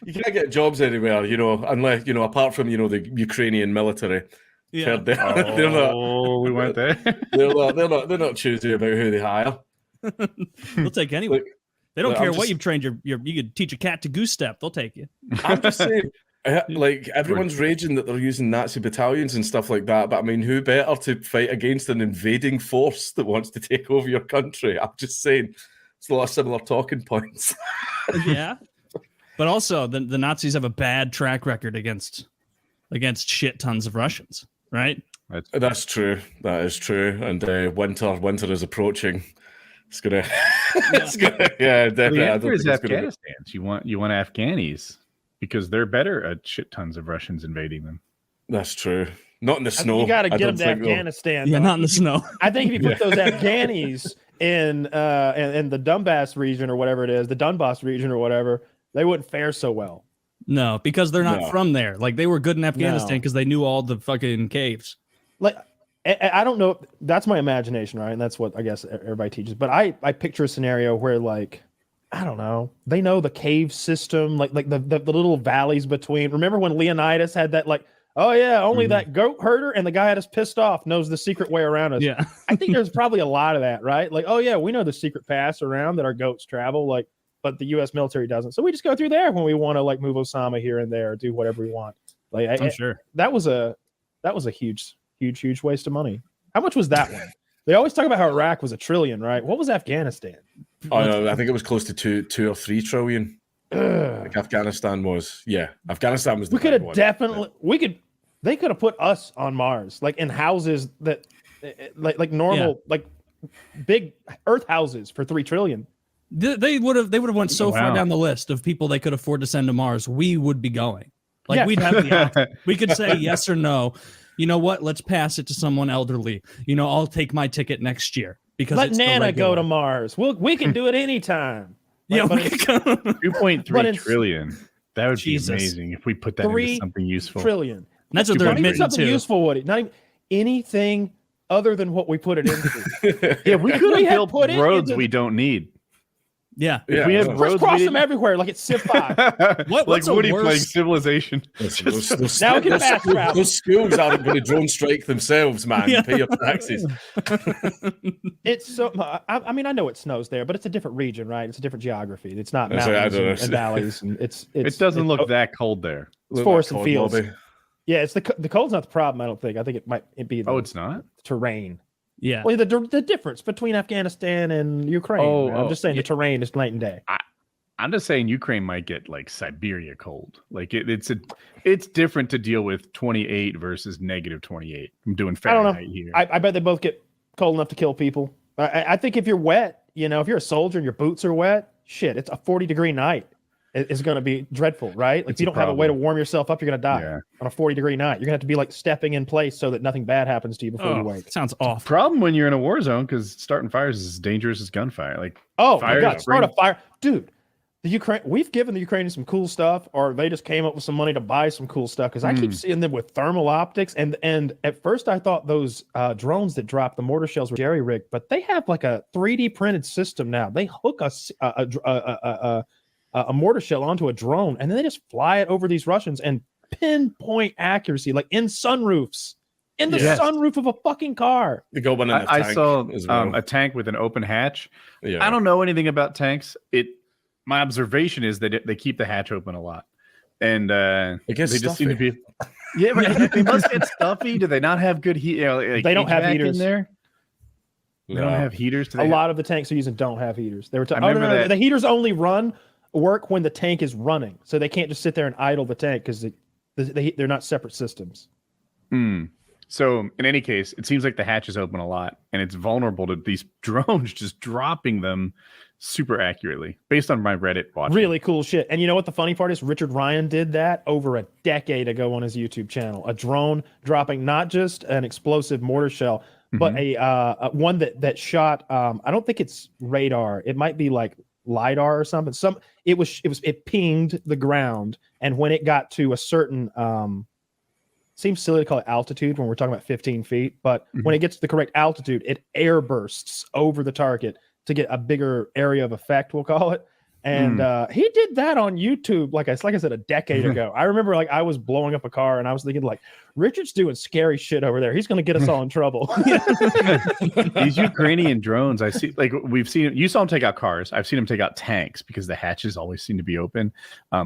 you can't get jobs anywhere, unless apart from the Ukrainian military. Yeah. They're not, we went there. they're not choosy about who they hire. They'll take anyone. They don't care what you've trained you could teach a cat to goose step. They'll take you. I'm just saying, everyone's raging that they're using Nazi battalions and stuff like that. But I mean, who better to fight against an invading force that wants to take over your country? I'm just saying, it's a lot of similar talking points. Yeah. But also, the Nazis have a bad track record against shit tons of Russians, right? That's true. That is true. And winter is approaching. It's gonna, yeah, definitely. The answer is Afghanistan. You want Afghanis because they're better at shit tons of Russians invading them. That's true. Not in the snow. You got to get them to Afghanistan. Yeah, not in the snow. I think if you put those Afghanis in the Donbass region or whatever it is, the Donbass region or whatever, they wouldn't fare so well. No, because they're not from there. Like, they were good in Afghanistan because they knew all the fucking caves. Like, I don't know. That's my imagination, right? And that's what I guess everybody teaches. But I picture a scenario where, like, I don't know, they know the cave system, like the little valleys between. Remember when Leonidas had that, like, oh yeah, only that goat herder and the guy had us pissed off knows the secret way around us. Yeah, I think there's probably a lot of that, right? Like, oh yeah, we know the secret paths around that our goats travel, like, but the U.S. military doesn't. So we just go through there when we want to, like, move Osama here and there, or do whatever we want. Like, I'm sure that was a huge waste of money. How much was that one? They always talk about how Iraq was $1 trillion, right? What was Afghanistan? Oh no, I think it was close to two or 3 trillion. Like Afghanistan was, Afghanistan was. We could have definitely. They could have put us on Mars, like in houses that, like normal, like big Earth houses for $3 trillion. They would have went so far down the list of people they could afford to send to Mars. We would be going. Like, we'd have the option. We could say yes or no. You know what? Let's pass it to someone elderly. I'll take my ticket next year because let Nana go to Mars. We can do it anytime. Yeah, but 2.3 trillion. That would be amazing if we put that into something useful. Trillion. That's what they're admitting something to. Useful, Woody. Not even anything other than what we put it into. Yeah, we could have built roads we don't need. Yeah. If we have roads, cross them everywhere like it's Civ 5. Like Woody playing Civilization. Now we can fast travel. Those schools aren't going to drone strike themselves, man. Yeah. Pay your taxes. It's so. I mean, I know it snows there, but it's a different region, right? It's a different geography. It's not mountains and valleys, and it doesn't look that cold there. It's forest and fields. Yeah, it's the cold's not the problem. I don't think. I think it might be. It's not terrain. Yeah. Well, the difference between Afghanistan and Ukraine. I'm just saying the terrain is night and day. I'm just saying Ukraine might get like Siberia cold. Like it's different to deal with 28 versus -28. I'm doing Fahrenheit here. I bet they both get cold enough to kill people. I think if you're wet, if you're a soldier and your boots are wet, shit, it's a 40-degree night. It's going to be dreadful, right? Like, if you don't have a way to warm yourself up, you're going to die on a 40-degree night. You're going to have to be like stepping in place so that nothing bad happens to you before you wake. Sounds awful. Problem when you're in a war zone, because starting fires is as dangerous as gunfire. Like, my God, start a fire, dude. We've given the Ukrainians some cool stuff, or they just came up with some money to buy some cool stuff. Because I keep seeing them with thermal optics, and at first I thought those drones that dropped the mortar shells were jerry rigged, but they have like a 3D printed system now. They hook a mortar shell onto a drone, and then they just fly it over these Russians and pinpoint accuracy, like in sunroofs, in the sunroof of a fucking car. You go one in the I saw a tank with an open hatch. Yeah. I don't know anything about tanks. My observation is that they keep the hatch open a lot, and they just seem to be. Yeah, right. They must get stuffy. Do they not have good heat? They don't have heaters in there. They don't have heaters. A lot of the tanks they're using don't have heaters. They were that the heaters only work when the tank is running, so they can't just sit there and idle the tank because they're not separate systems. So in any case, it seems like the hatch is open a lot, and it's vulnerable to these drones just dropping them super accurately based on my Reddit watch. Really cool shit. And you know what the funny part is? Richard Ryan did that over a decade ago on his YouTube channel. A drone dropping not just an explosive mortar shell, but a one that shot. I don't think it's radar. It might be like LiDAR or something. It pinged the ground, and when it got to a certain seems silly to call it altitude when we're talking about 15 feet, but when it gets to the correct altitude, it air bursts over the target to get a bigger area of effect, we'll call it. And he did that on YouTube, like I said, a decade ago. I remember like I was blowing up a car and I was thinking like, Richard's doing scary shit over there. He's going to get us all in trouble. These Ukrainian drones, I see, like we've seen, you saw them take out cars. I've seen them take out tanks because the hatches always seem to be open.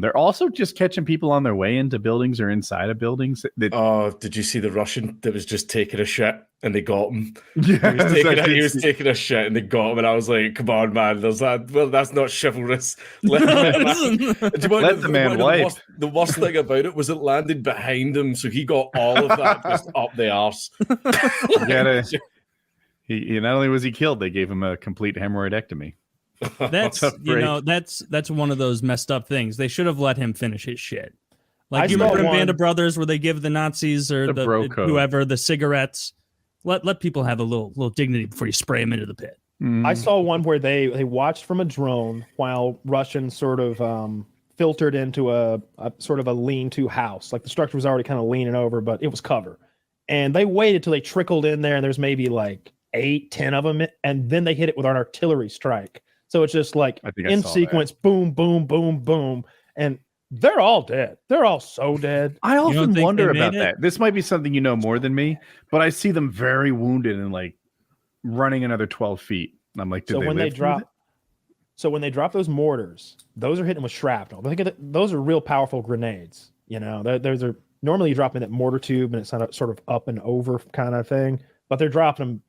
They're also just catching people on their way into buildings or inside of buildings. Oh, did you see the Russian that was just taking a shit and they got him? Yeah, he was taking a shit and they got him, and I was like, "Come on, man! There's that. Well, that's not chivalrous." Let the man wipe. The worst thing about it was it landed behind him, so he got all of that just up the arse. He not only was he killed, they gave him a complete hemorrhoidectomy. That's one of those messed up things. They should have let him finish his shit. Like you remember in Band of Brothers where they give the Nazis or whoever the cigarettes. Let people have a little dignity before you spray them into the pit. I saw one where they watched from a drone while Russians sort of filtered into a sort of a lean-to house. Like the structure was already kind of leaning over, but it was cover. And they waited till they trickled in there, and there's maybe like 8-10 of them, and then they hit it with an artillery strike. So it's just like in sequence, boom, boom, boom, boom, and they're all dead. They're all so dead. I often wonder about that. This might be something you know more than me, but I see them very wounded and like running another 12 feet. I'm like, when they drop those mortars, those are hitting with shrapnel. Those are real powerful grenades. You know, those are normally you drop in that mortar tube and it's sort of up and over kind of thing, but they're dropping them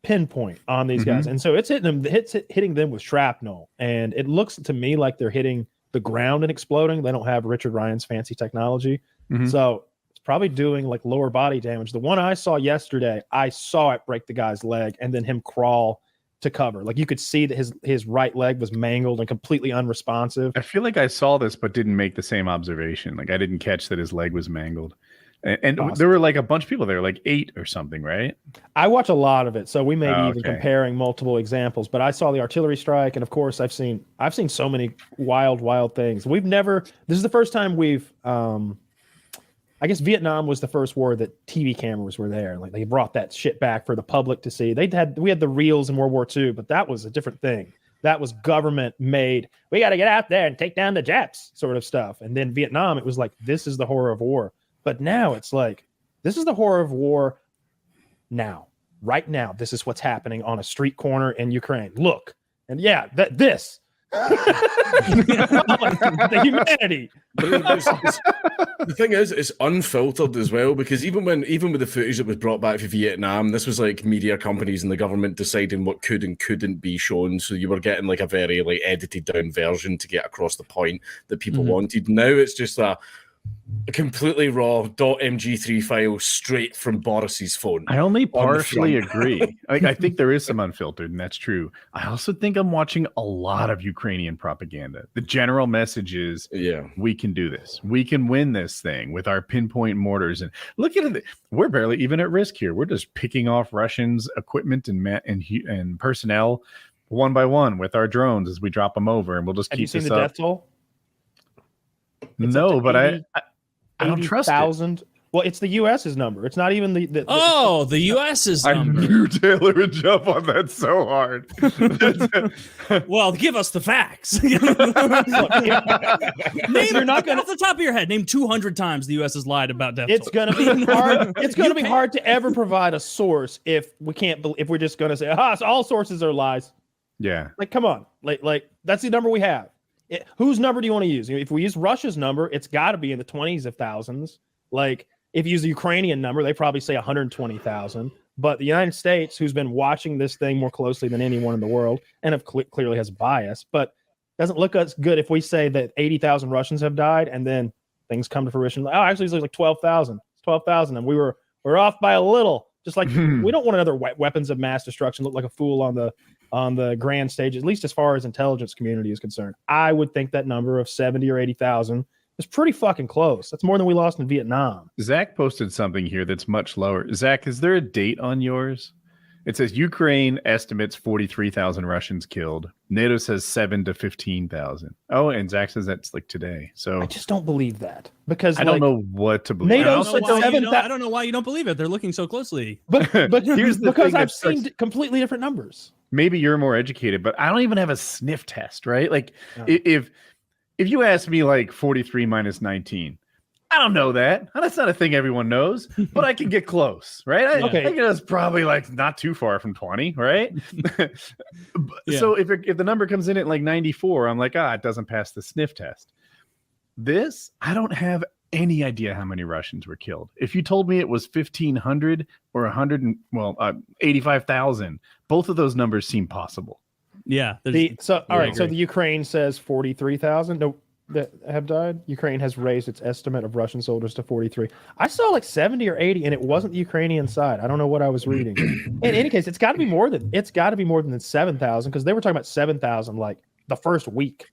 pinpoint on these guys, and so it's hitting them with shrapnel, and it looks to me like they're hitting the ground and exploding. They don't have Richard Ryan's fancy technology, so it's probably doing like lower body damage. The one I saw yesterday, I saw it break the guy's leg and then him crawl to cover. Like you could see that his right leg was mangled and completely unresponsive. I feel like I saw this but didn't make the same observation. Like I didn't catch that his leg was mangled. And awesome. There were like a bunch of people there, like 8 or something, right? I watch a lot of it, so we may be even comparing multiple examples. But I saw the artillery strike, and of course, I've seen so many wild things. This is the first time we've. I guess Vietnam was the first war that TV cameras were there. Like they brought that shit back for the public to see. We had the reels in World War II, but that was a different thing. That was government made. We got to get out there and take down the Japs, sort of stuff. And then Vietnam, it was like this is the horror of war. But now it's like, this is the horror of war now. Right now, this is what's happening on a street corner in Ukraine. Look. And yeah, this. The humanity. The thing is, it's unfiltered as well, because even with the footage that was brought back for Vietnam, this was like media companies and the government deciding what could and couldn't be shown. So you were getting like a very like edited down version to get across the point that people wanted. Now it's just a completely raw .mg3 file straight from Boris's phone. I only partially agree. I think there is some unfiltered, and that's true. I also think I'm watching a lot of Ukrainian propaganda. The general message is, we can do this. We can win this thing with our pinpoint mortars. And look at it. We're barely even at risk here. We're just picking off Russians' equipment and personnel one by one with our drones as we drop them over, and we'll just keep this up. Have you seen the death toll? No, but I don't trust it. Well, it's the U.S.'s number. It's not even the U.S.'s number. I knew Taylor would jump on that so hard. Well, give us the facts. Name, you're not gonna, off the top of your head, name 200 times the U.S. has lied about death. It's going to be hard. It's going to be hard to ever provide a source if we can't. If we're just going to say, so all sources are lies. Yeah. Like, come on. Like that's the number we have. Whose number do you want to use? If we use Russia's number, it's got to be in the 20s of thousands. Like if you use the Ukrainian number, they probably say 120,000. But the United States, who's been watching this thing more closely than anyone in the world, and clearly has bias, but doesn't look as good if we say that 80,000 Russians have died, and then things come to fruition. Actually, it's like 12,000. It's 12,000, and we're off by a little. Just like we don't want another weapons of mass destruction look like a fool on the grand stage, at least as far as intelligence community is concerned. I would think that number of 70 or 80,000 is pretty fucking close. That's more than we lost in Vietnam. Zach posted something here that's much lower. Zach, is there a date on yours? It says Ukraine estimates 43,000 Russians killed. NATO says 7 to 15,000. Oh, and Zach says that's like today. So I just don't believe that because I don't know what to believe. NATO said 7,000. I don't know why you don't believe it. They're looking so closely. But here's the because I've seen completely different numbers. maybe you're more educated, but I don't even have a sniff test, right? Like if you ask me like 43 minus 19, I don't know that. That's not a thing everyone knows, but I can get close, right? I think it's probably like not too far from 20, right? So if the number comes in at like 94, I'm like, it doesn't pass the sniff test. This, I don't have any idea how many Russians were killed. If you told me it was 1,500 or 85,000, both of those numbers seem possible. Yeah. So the Ukraine says 43,000 that have died. Ukraine has raised its estimate of Russian soldiers to 43. I saw like 70 or 80, and it wasn't the Ukrainian side. I don't know what I was reading. In any case, it's got to be more than 7,000 because they were talking about 7,000 like the first week.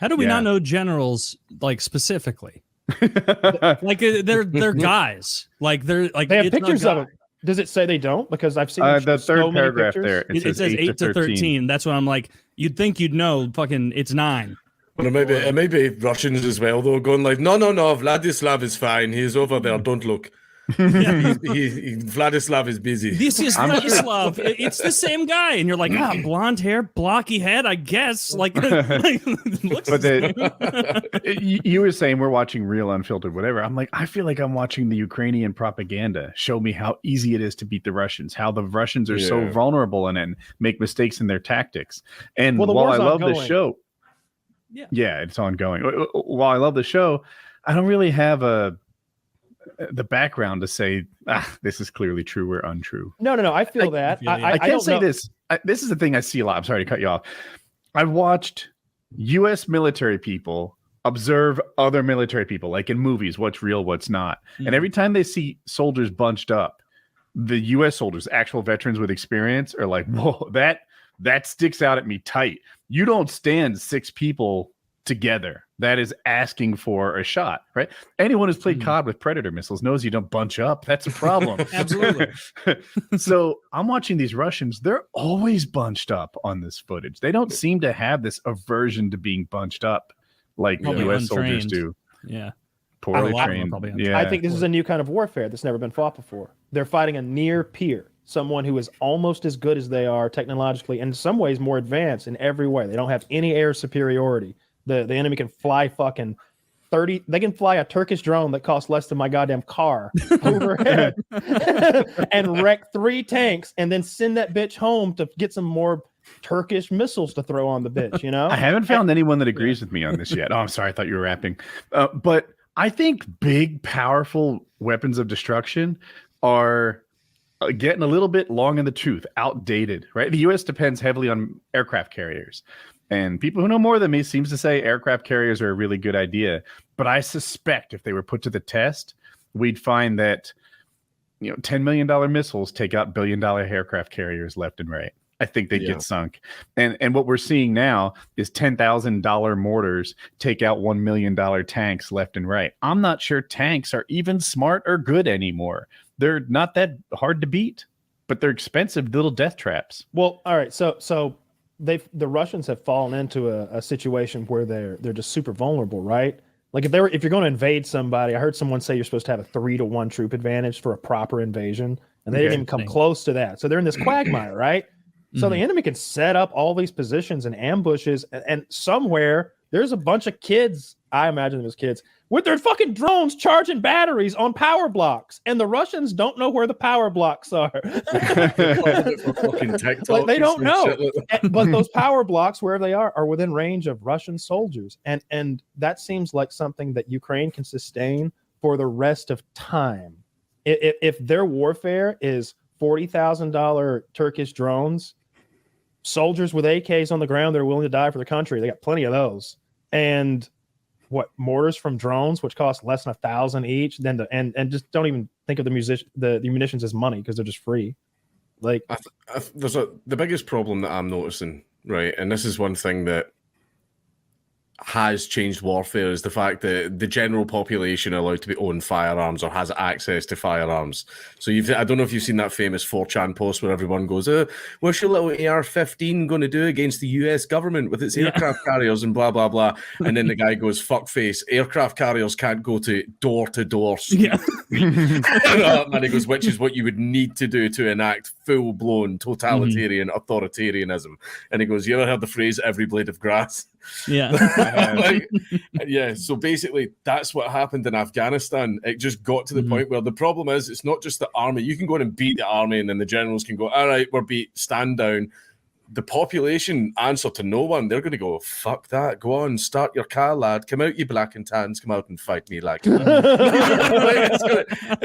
How do we not know generals like specifically? Like they're guys. Like they're like they have pictures of them. Does it say they don't? Because I've seen the third paragraph there. It says 8 to 13. That's what I'm like. You'd think you'd know. Fucking, it's 9. But it may be Russians as well, though, going like, no, Vladislav is fine. He's over there. Don't look. Vladislav is busy. This is Vladislav. It's the same guy, and you're like, blonde hair, blocky head, I guess. Like, looks. But you were saying we're watching real, unfiltered, whatever. I'm like, I feel like I'm watching the Ukrainian propaganda show me how easy it is to beat the Russians, how the Russians are so vulnerable and make mistakes in their tactics. And while I love the show. Yeah, it's ongoing. While I love the show, I don't really have the background to say this is clearly true or untrue. No. I feel that. I can't say this. This is the thing I see a lot. I'm sorry to cut you off. I've watched U.S. military people observe other military people, like in movies, what's real, what's not. And every time they see soldiers bunched up, the U.S. soldiers, actual veterans with experience, are like, whoa, that sticks out at me tight. You don't stand 6 people together. That is asking for a shot, right? Anyone who's played COD with Predator missiles knows you don't bunch up. That's a problem. Absolutely. So I'm watching these Russians. They're always bunched up on this footage. They don't seem to have this aversion to being bunched up like U.S. soldiers do. Yeah. Poorly trained. Yeah. I think this is a new kind of warfare that's never been fought before. They're fighting a near peer. Someone who is almost as good as they are technologically, and in some ways more advanced in every way. They don't have any air superiority. The enemy can fly fucking 30. They can fly a Turkish drone that costs less than my goddamn car overhead and wreck 3 tanks, and then send that bitch home to get some more Turkish missiles to throw on the bitch. You know, I haven't found anyone that agrees with me on this yet. Oh, I'm sorry, I thought you were rapping. But I think big, powerful weapons of destruction are getting a little bit long in the tooth, outdated, right? The U.S. depends heavily on aircraft carriers, and people who know more than me seems to say aircraft carriers are a really good idea. But I suspect if they were put to the test, we'd find that $10 million missiles take out $1 billion aircraft carriers left and right. I think they get sunk. And what we're seeing now is $10,000 mortars take out $1 million tanks left and right. I'm not sure tanks are even smart or good anymore. They're not that hard to beat, but they're expensive little death traps. Well, all right. So the Russians have fallen into a situation where they're just super vulnerable, right? Like if you're going to invade somebody, I heard someone say you're supposed to have a 3-to-1 troop advantage for a proper invasion, and they didn't even come close to that. So they're in this quagmire, right? So the enemy can set up all these positions and ambushes, and somewhere there's a bunch of kids, I imagine them as kids, with their fucking drones charging batteries on power blocks, and the Russians don't know where the power blocks are. Like, they don't know. But those power blocks, wherever they are within range of Russian soldiers, and that seems like something that Ukraine can sustain for the rest of time. If their warfare is $40,000 Turkish drones, soldiers with AKs on the ground that are willing to die for the country, they got plenty of those. And mortars from drones, which cost less than $1,000 each, then and just don't even think of the munitions as money because they're just free. Like there's the biggest problem that I'm noticing, right? And this is one thing that has changed warfare is the fact that the general population are allowed to own firearms or has access to firearms. So I don't know if you've seen that famous 4chan post where everyone goes, what's your little AR-15 going to do against the US government with its aircraft carriers and blah, blah, blah. And then the guy goes, fuckface, aircraft carriers can't go to door. Yeah. And he goes, which is what you would need to do to enact full-blown totalitarian authoritarianism. And he goes, you ever heard the phrase, every blade of grass? Yeah. So basically that's what happened in Afghanistan. It just got to the point where the problem is it's not just the army. You can go in and beat the army and then the generals can go, all right, we're beat, stand down. The population answer to no one. They're going to go, fuck that, go on, start your car, lad, come out, you black and tans, come out and fight me, like it's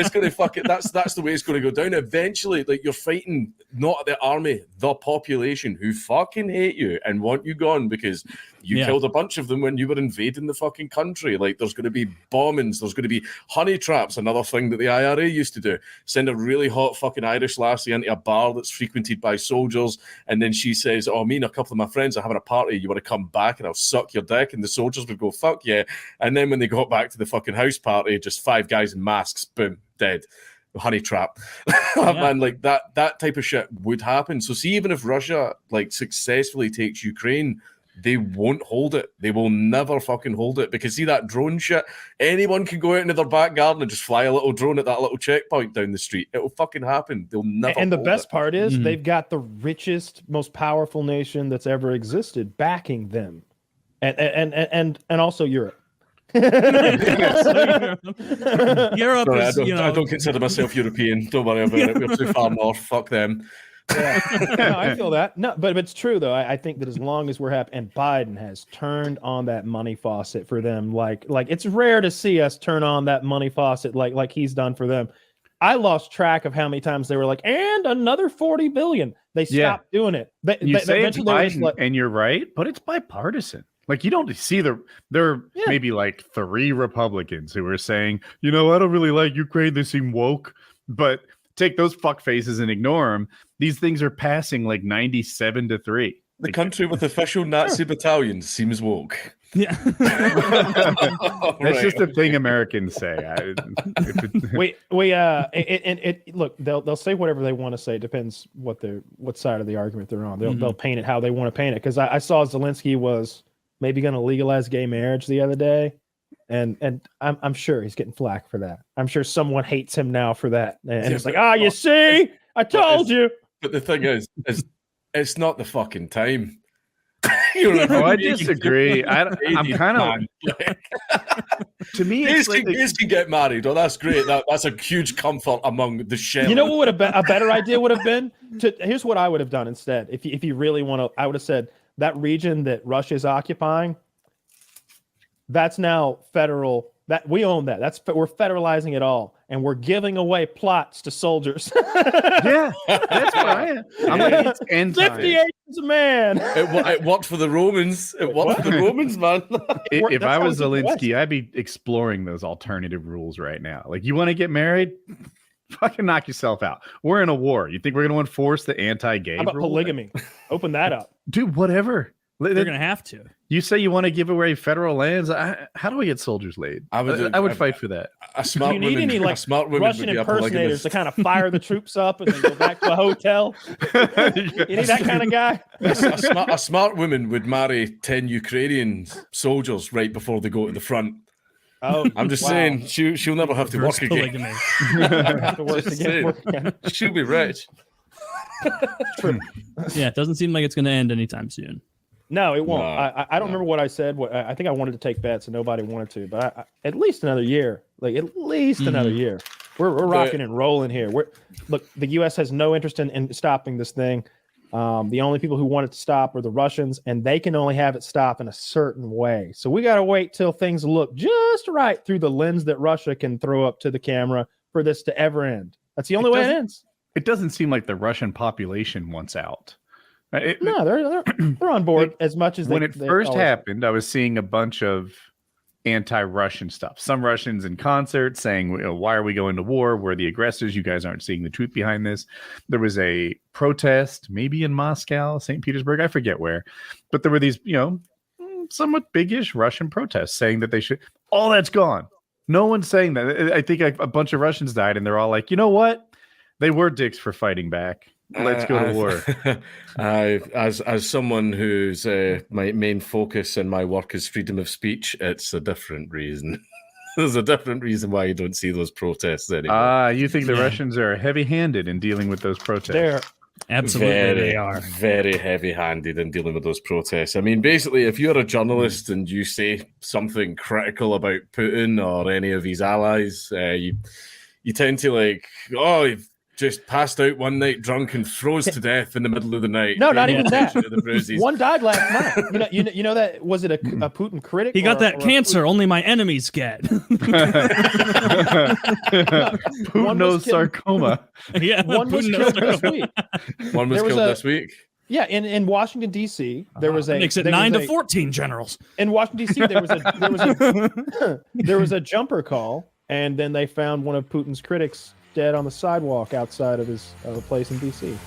gonna fuck it. That's the way it's going to go down. Eventually, like, you're fighting not the army, the population who fucking hate you and want you gone because you killed a bunch of them when you were invading the fucking country. Like, there's going to be bombings, there's going to be honey traps, another thing that the IRA used to do. Send a really hot fucking Irish lassie into a bar that's frequented by soldiers, and then she says, oh, me and a couple of my friends are having a party, you want to come back and I'll suck your dick? And the soldiers would go, fuck yeah. And then when they got back to the fucking house party, just 5 guys in masks, boom, dead. Honey trap. Man, like that type of shit would happen. So see, even if Russia like successfully takes Ukraine, they won't hold it. They will never fucking hold it, because see that drone shit, anyone can go out into their back garden and just fly a little drone at that little checkpoint down the street. It will fucking happen. They'll never. And the best part is they've got the richest, most powerful nation that's ever existed backing them, and also Europe. Europe Sorry, is, I don't consider myself European. Don't worry about it. We're too far north. Fuck them. Yeah. No, I feel that. No, but it's true though. I think that as long as we're happy, and Biden has turned on that money faucet for them, like it's rare to see us turn on that money faucet like he's done for them. I lost track of how many times they were like, and another 40 billion. They stopped doing it. You say it's Biden, and you're right, but it's bipartisan. Like, you don't see there are maybe like 3 Republicans who are saying, I don't really like Ukraine. They seem woke, but take those fuck faces and ignore them. These things are passing like 97-3. The country with official Nazi battalions seems woke. Yeah. That's just a thing Americans say. Look, they'll say whatever they want to say. It depends what side of the argument they're on. They'll paint it how they want to paint it. Because I saw Zelensky was maybe going to legalize gay marriage the other day, and I'm sure he's getting flack for that. I'm sure someone hates him now for that, and it's like, you see, I told you. But the thing is it's not the fucking time. I disagree. I'm kind of to me, gays can get married. Oh, that's great. That's a huge comfort among the shell. You know what would have been a better idea would have been? Here's what I would have done instead. If you really want to, I would have said that region that Russia is occupying, that's now federal. That we own that. We're federalizing it all, and we're giving away plots to soldiers. Yeah, that's what I am. I'm like, it's end 50 acres a man. It worked for the Romans. It worked for the Romans, man. If I was Zelensky, I'd be exploring those alternative rules right now. Like, you want to get married? Fucking knock yourself out. We're in a war. You think we're going to enforce the anti-gay How about rule? polygamy? Open that up. Dude, whatever. They're going to have to. You say you want to give away federal lands. How do we get soldiers laid? I would fight for that. Do you need any Russian impersonators to kind of fire the troops up and then go back to a hotel? You need that kind of guy? A smart woman would marry 10 Ukrainian soldiers right before they go to the front. Oh, I'm just saying, she'll never have to work again. She'll be rich. True. Yeah, it doesn't seem like it's going to end anytime soon. No, it won't. I don't remember what I said. I think I wanted to take bets and nobody wanted to, but at least another year. Like, at least another year. We're rocking and rolling here. Look, the U.S. has no interest in stopping this thing. The only people who want it to stop are the Russians, and they can only have it stop in a certain way. So we got to wait till things look just right through the lens that Russia can throw up to the camera for this to ever end. That's the only way it ends. It doesn't seem like the Russian population wants out. No, they're on board as much as when it first happened. I was seeing a bunch of anti-Russian stuff. Some Russians in concert saying, "Why are we going to war? We're the aggressors. You guys aren't seeing the truth behind this." There was a protest, maybe in Moscow, St. Petersburg, I forget where, but there were these, somewhat big-ish Russian protests saying that they should. All that's gone. No one's saying that. I think a bunch of Russians died, and they're all like, you know what? They were dicks for fighting back. Let's go to war. As someone whose my main focus in my work is freedom of speech, it's a different reason. There's a different reason why you don't see those protests anymore. You think the Russians are heavy-handed in dealing with those protests? They're absolutely they are very heavy-handed in dealing with those protests. I mean, basically, if you're a journalist and you say something critical about Putin or any of his allies, you tend to like, oh, you've just passed out one night drunk and froze to death in the middle of the night. No, not even that. The one died last night. You know that, was it a Putin critic? He got that cancer only my enemies get. Putin knows sarcoma. Yeah, one was killed this week. One was killed this week. Yeah, in Washington D.C. there was a makes it 9 to 14 generals. In Washington D.C. there was a jumper call, and then they found one of Putin's critics dead on the sidewalk outside of his place in D.C.